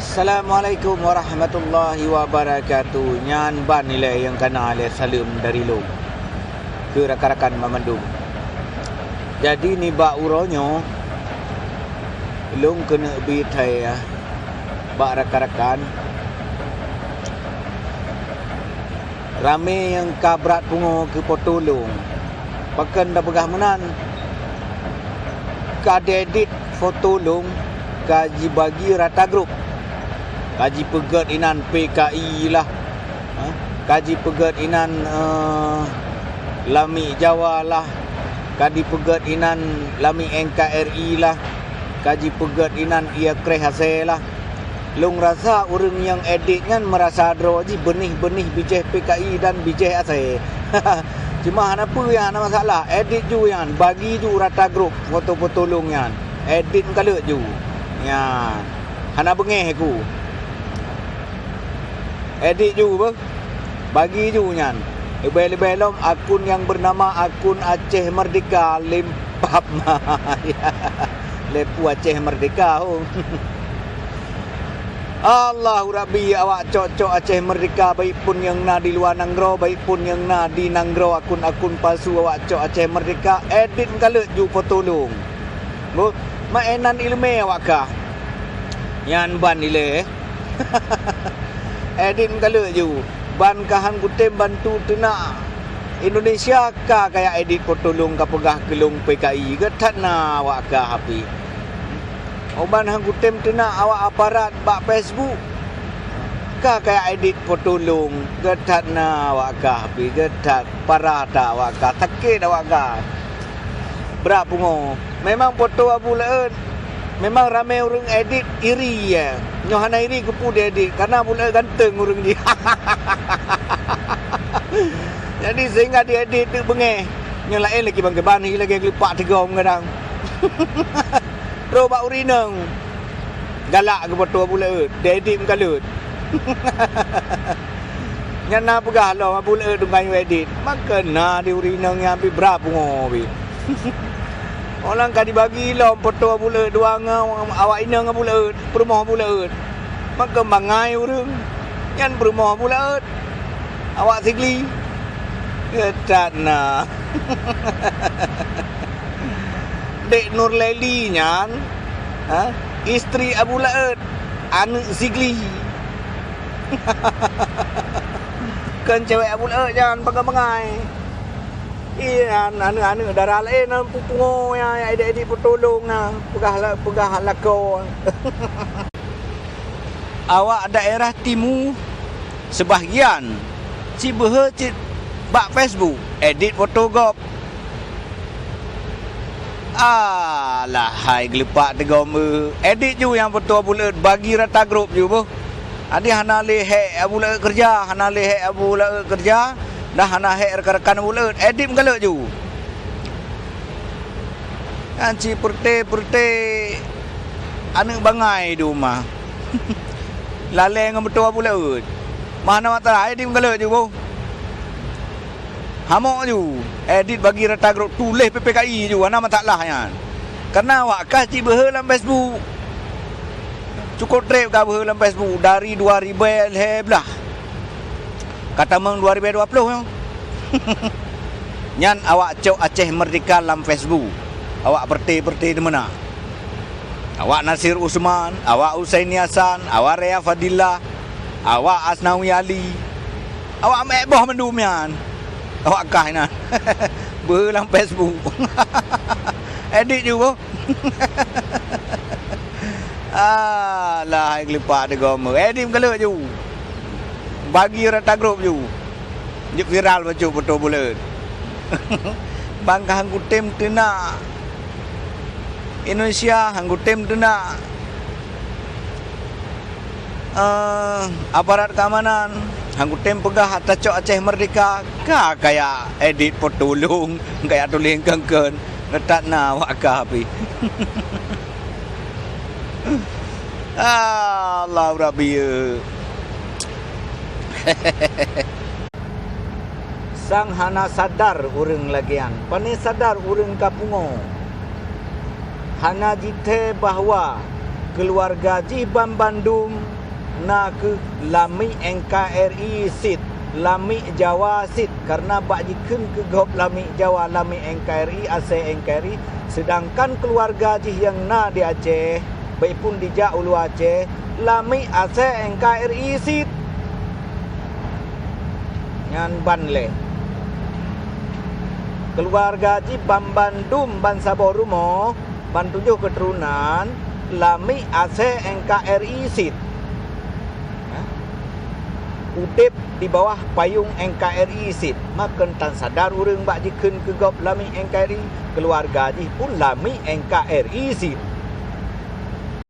Assalamualaikum warahmatullahi wabarakatuh. Nyan ban nilai yang kena oleh salam dari long ke rakan-rakan memandung. Jadi ni bak uronyo long kena bitai ya. Bak rakan-rakan rame yang kabrat pungo ke potolong. Bahkan dah begah menan kadedit foto long kaji bagi rata grup. Kaji pegat inan PKI lah, kaji pegat inan Lami Jawa lah, kaji pegat inan Lami NKRI lah, kaji pegat inan ia kreh hasil lah. Long rasa orang yang edit kan merasa adro je benih-benih bijih PKI dan bijih hasil. Cuma apa yang ada masalah, edit ju yang bagi ju rata grup foto-foto long yang edit kalau ju ya hana bengeh aku edit ju apa? Bagi ju nyan. Lebih-lebih lom akun yang bernama akun Aceh Merdeka lempap lepu Aceh Merdeka Allahu Rabbi awak cok-cok Aceh Merdeka baik pun yang na di luar Nanggro baik pun yang na di Nanggro akun-akun palsu awak cok Aceh Merdeka edit kalau ju foto long. Bu, mainan ilmu awak kah? Yan ban nilai edit kalau ju ban kahan kutem bantu tena Indonesia ka kayak edit foto long ka pegah gelung PKI getat na awak ka hapi oban hang kutem tena awak aparat bak Facebook ka kayak edit foto long getat na awak ka hapi getat parah ta awak ka sakit awak ka berat pungo memang foto abu leun memang ramai orang edit iri ya. Nyohana iri kepu dia edit karena mula ganteng orang dia. Jadi sehingga dia edit tu bengeh. Yang lain lagi bangke bani lagi lepak tegom kadang. Ro bak urineng. Galak ke foto pula dia edit mengkalut. Nyana pegah lo pula tu kayu edit. Maka na di urineng yang ambil berapa ngobi. Orang kan dibagi lom foto pula dua awak ina ngah pula perumah pula maka bangai orang yang perumah pula awak sigli ketat na Dek Nur Laili nyan isteri Abu Laut anak sigli kan cewek Abu Laut jangan bangai iya, anu darah lain pungo ya edit potolong na pegah lako. Awak daerah timu sebahagian cibehe bak Facebook edit foto gop. Alah hai gelepak tegom edit ju yang foto bulat bagi rata grup ju boh. Adi hana lehek abu la kerja, hana lehek abu la kerja. Dah hana hek rekan-rekan bulat edit kalau ju anci perte anak bangai di rumah lalai dengan betul bulat mana mata edit kalau ju boh hamok ju edit bagi rata grup tulis PPKI ju ana masalahnya karena awak kah cibehe dalam Facebook cukup trip ka behe dalam Facebook dari 2000 heblah kata meng 2020 yang nyan awak cok Aceh Merdeka dalam Facebook awak perti di mana awak Nasir Usman awak Usaini Hasan awak Rea Fadillah awak Asnawi Ali awak meboh mendum yan awak kah nan ber dalam Facebook edit juga alah gelepak de gomo edit kalau ju bagi rata grup ju jep viral baca foto bulat bangka hang kutem tena Indonesia hang kutem tena aparat keamanan hang kutem pegah atas cok Aceh Merdeka ka kayak edit foto long kayak tulis kengken letak na awak ka api Allah Rabbi sang hana sadar urang lagian pane sadar urang kapungo hana jite bahwa keluarga Jibam Bandung na ke lami NKRI sit, lami Jawa sit, karena bak jikun ke gop lami Jawa, lami NKRI, ase NKRI, sedangkan keluarga jih yang na di Aceh, baik pun di Jak Ulu Aceh, lami ase NKRI sit. Ngan ban le. Keluarga ji Bambandum Ban Saborumo, ban 7 keturunan, lami ase NKRI sit. Udip di bawah payung NKRI sit. Makan tan sadar urang bak jikeun ke gop lami NKRI, keluarga ji pun lami NKRI sit.